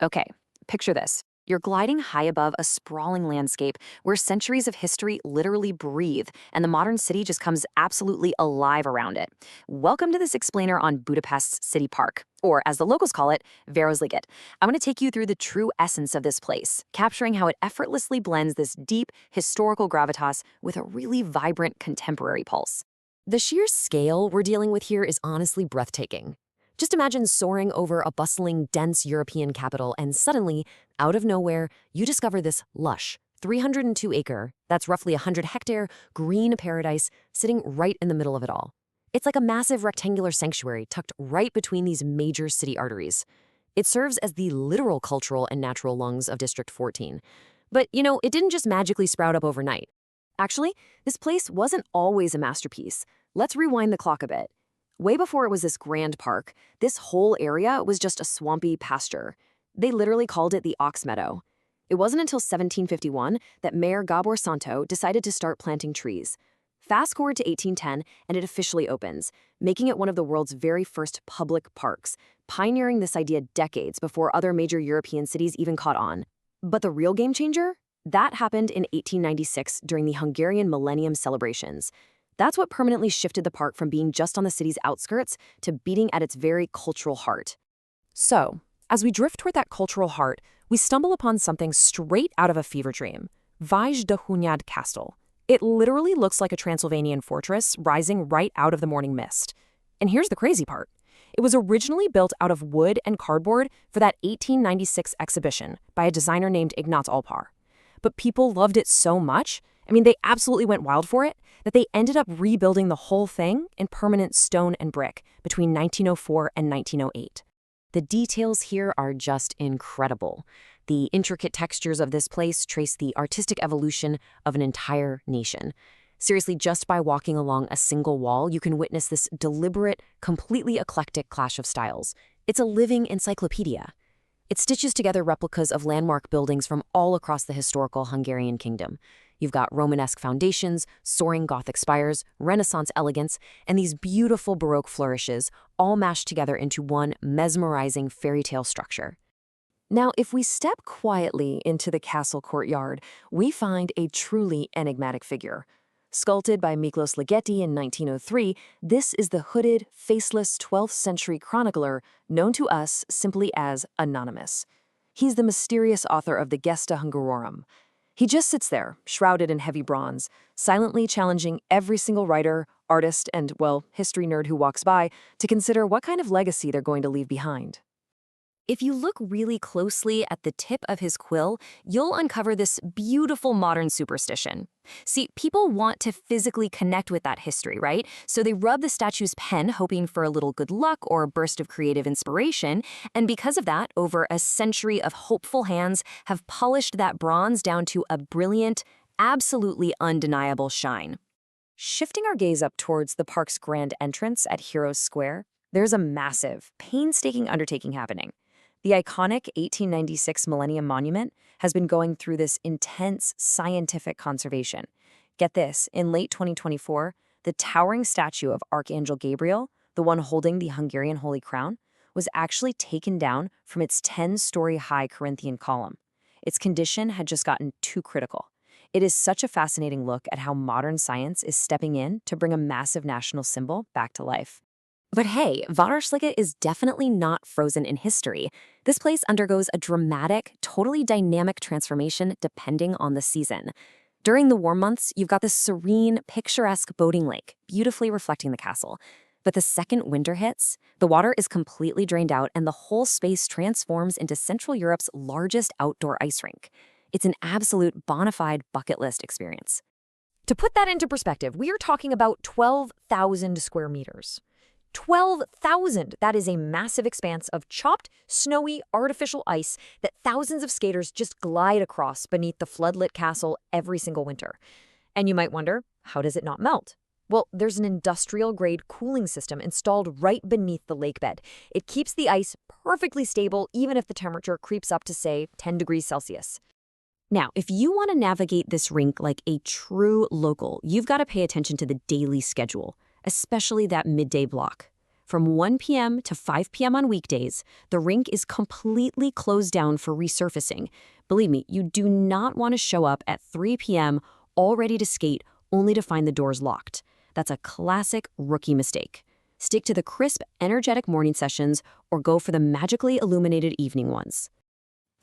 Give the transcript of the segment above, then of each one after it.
Okay, picture this. You're gliding high above a sprawling landscape where centuries of history literally breathe, and the modern city just comes absolutely alive around it. Welcome to this explainer on Budapest's city park, or as the locals call it, Városliget. I'm going to take you through the true essence of this place, capturing how it effortlessly blends this deep, historical gravitas with a really vibrant contemporary pulse. The sheer scale we're dealing with here is honestly breathtaking. Just imagine soaring over a bustling, dense European capital and suddenly, out of nowhere, you discover this lush, 302-acre, that's roughly 100-hectare, green paradise sitting right in the middle of it all. It's like a massive rectangular sanctuary tucked right between these major city arteries. It serves as the literal cultural and natural lungs of District 14. But, it didn't just magically sprout up overnight. Actually, this place wasn't always a masterpiece. Let's rewind the clock a bit. Way before it was this grand park, this whole area was just a swampy pasture. They literally called it the Ox Meadow. It wasn't until 1751 that Mayor Gabor Santo decided to start planting trees. Fast forward to 1810, and it officially opens, making it one of the world's very first public parks, pioneering this idea decades before other major European cities even caught on. But the real game changer? That happened in 1896 during the Hungarian Millennium celebrations. That's what permanently shifted the park from being just on the city's outskirts to beating at its very cultural heart. So, as we drift toward that cultural heart, we stumble upon something straight out of a fever dream: Vajdahunyad Castle. It literally looks like a Transylvanian fortress rising right out of the morning mist. And here's the crazy part. It was originally built out of wood and cardboard for that 1896 exhibition by a designer named Ignaz Alpar. But people loved it so much, they absolutely went wild for it, that they ended up rebuilding the whole thing in permanent stone and brick between 1904 and 1908. The details here are just incredible. The intricate textures of this place trace the artistic evolution of an entire nation. Seriously, just by walking along a single wall, you can witness this deliberate, completely eclectic clash of styles. It's a living encyclopedia. It stitches together replicas of landmark buildings from all across the historical Hungarian kingdom. You've got Romanesque foundations, soaring Gothic spires, Renaissance elegance, and these beautiful Baroque flourishes, all mashed together into one mesmerizing fairy tale structure. Now, if we step quietly into the castle courtyard, we find a truly enigmatic figure. Sculpted by Miklos Ligeti in 1903, this is the hooded, faceless 12th century chronicler known to us simply as Anonymous. He's the mysterious author of the Gesta Hungarorum. He just sits there, shrouded in heavy bronze, silently challenging every single writer, artist, and, history nerd who walks by to consider what kind of legacy they're going to leave behind. If you look really closely at the tip of his quill, you'll uncover this beautiful modern superstition. See, people want to physically connect with that history, right? So they rub the statue's pen, hoping for a little good luck or a burst of creative inspiration. And because of that, over a century of hopeful hands have polished that bronze down to a brilliant, absolutely undeniable shine. Shifting our gaze up towards the park's grand entrance at Heroes Square, there's a massive, painstaking undertaking happening. The iconic 1896 Millennium Monument has been going through this intense scientific conservation. Get this, in late 2024, the towering statue of Archangel Gabriel, the one holding the Hungarian Holy Crown, was actually taken down from its 10-story high Corinthian column. Its condition had just gotten too critical. It is such a fascinating look at how modern science is stepping in to bring a massive national symbol back to life. But hey, Varosliget is definitely not frozen in history. This place undergoes a dramatic, totally dynamic transformation depending on the season. During the warm months, you've got this serene, picturesque boating lake, beautifully reflecting the castle. But the second winter hits, the water is completely drained out and the whole space transforms into Central Europe's largest outdoor ice rink. It's an absolute bona fide bucket list experience. To put that into perspective, we are talking about 12,000 square meters. 12,000! That is a massive expanse of chopped, snowy, artificial ice that thousands of skaters just glide across beneath the floodlit castle every single winter. And you might wonder, how does it not melt? Well, there's an industrial-grade cooling system installed right beneath the lake bed. It keeps the ice perfectly stable even if the temperature creeps up to, say, 10 degrees Celsius. Now, if you want to navigate this rink like a true local, you've got to pay attention to the daily schedule, especially that midday block. From 1 p.m. to 5 p.m. on weekdays, the rink is completely closed down for resurfacing. Believe me, you do not want to show up at 3 p.m. all ready to skate only to find the doors locked. That's a classic rookie mistake. Stick to the crisp, energetic morning sessions or go for the magically illuminated evening ones.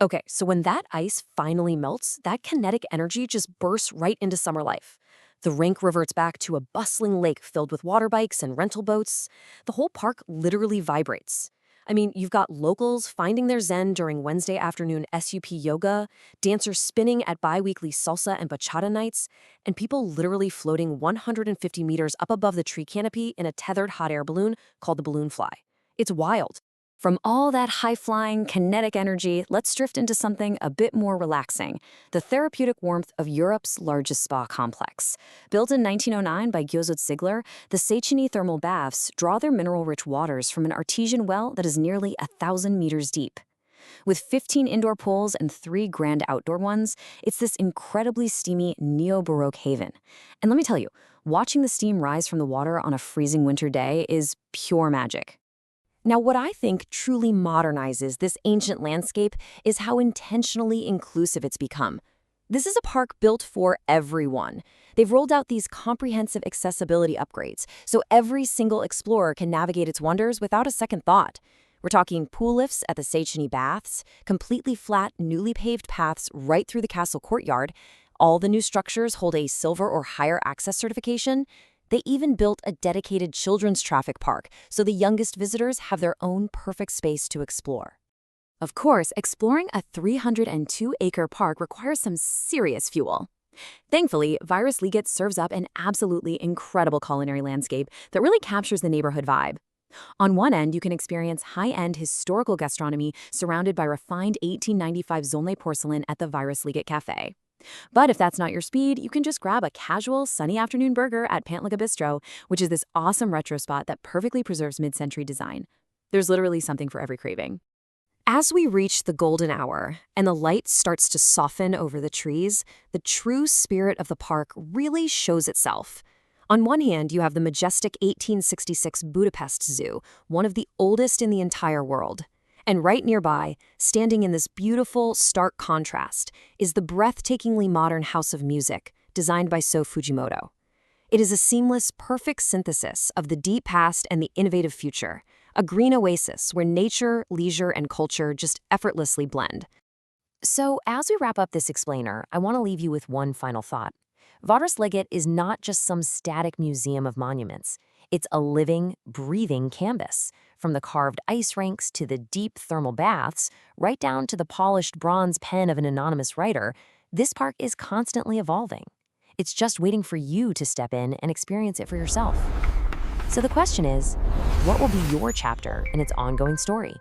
Okay, so when that ice finally melts, that kinetic energy just bursts right into summer life. The rink reverts back to a bustling lake filled with water bikes and rental boats. The whole park literally vibrates. I mean, you've got locals finding their zen during Wednesday afternoon SUP yoga, dancers spinning at bi-weekly salsa and bachata nights, and people literally floating 150 meters up above the tree canopy in a tethered hot air balloon called the balloon fly. It's wild. From all that high-flying, kinetic energy, let's drift into something a bit more relaxing, the therapeutic warmth of Europe's largest spa complex. Built in 1909 by Gyozot Ziegler, the Széchenyi thermal baths draw their mineral-rich waters from an artesian well that is nearly 1,000 meters deep. With 15 indoor pools and 3 grand outdoor ones, it's this incredibly steamy neo-Baroque haven. And let me tell you, watching the steam rise from the water on a freezing winter day is pure magic. Now, what I think truly modernizes this ancient landscape is how intentionally inclusive it's become. This is a park built for everyone. They've rolled out these comprehensive accessibility upgrades, so every single explorer can navigate its wonders without a second thought. We're talking pool lifts at the Széchenyi Baths, completely flat, newly paved paths right through the castle courtyard. All the new structures hold a silver or higher access certification. They even built a dedicated children's traffic park, so the youngest visitors have their own perfect space to explore. Of course, exploring a 302-acre park requires some serious fuel. Thankfully, Varosliget serves up an absolutely incredible culinary landscape that really captures the neighborhood vibe. On one end, you can experience high-end historical gastronomy surrounded by refined 1895 Zolnay porcelain at the Városliget Cafe. But if that's not your speed, you can just grab a casual, sunny afternoon burger at Pantliga Bistro, which is this awesome retro spot that perfectly preserves mid-century design. There's literally something for every craving. As we reach the golden hour and the light starts to soften over the trees, the true spirit of the park really shows itself. On one hand, you have the majestic 1866 Budapest Zoo, one of the oldest in the entire world. And right nearby, standing in this beautiful, stark contrast, is the breathtakingly modern House of Music, designed by So Fujimoto. It is a seamless, perfect synthesis of the deep past and the innovative future, a green oasis where nature, leisure, and culture just effortlessly blend. So, as we wrap up this explainer, I want to leave you with one final thought. Varosliget is not just some static museum of monuments. It's a living, breathing canvas. From the carved ice rinks to the deep thermal baths, right down to the polished bronze pen of an anonymous writer, this park is constantly evolving. It's just waiting for you to step in and experience it for yourself. So the question is, what will be your chapter in its ongoing story?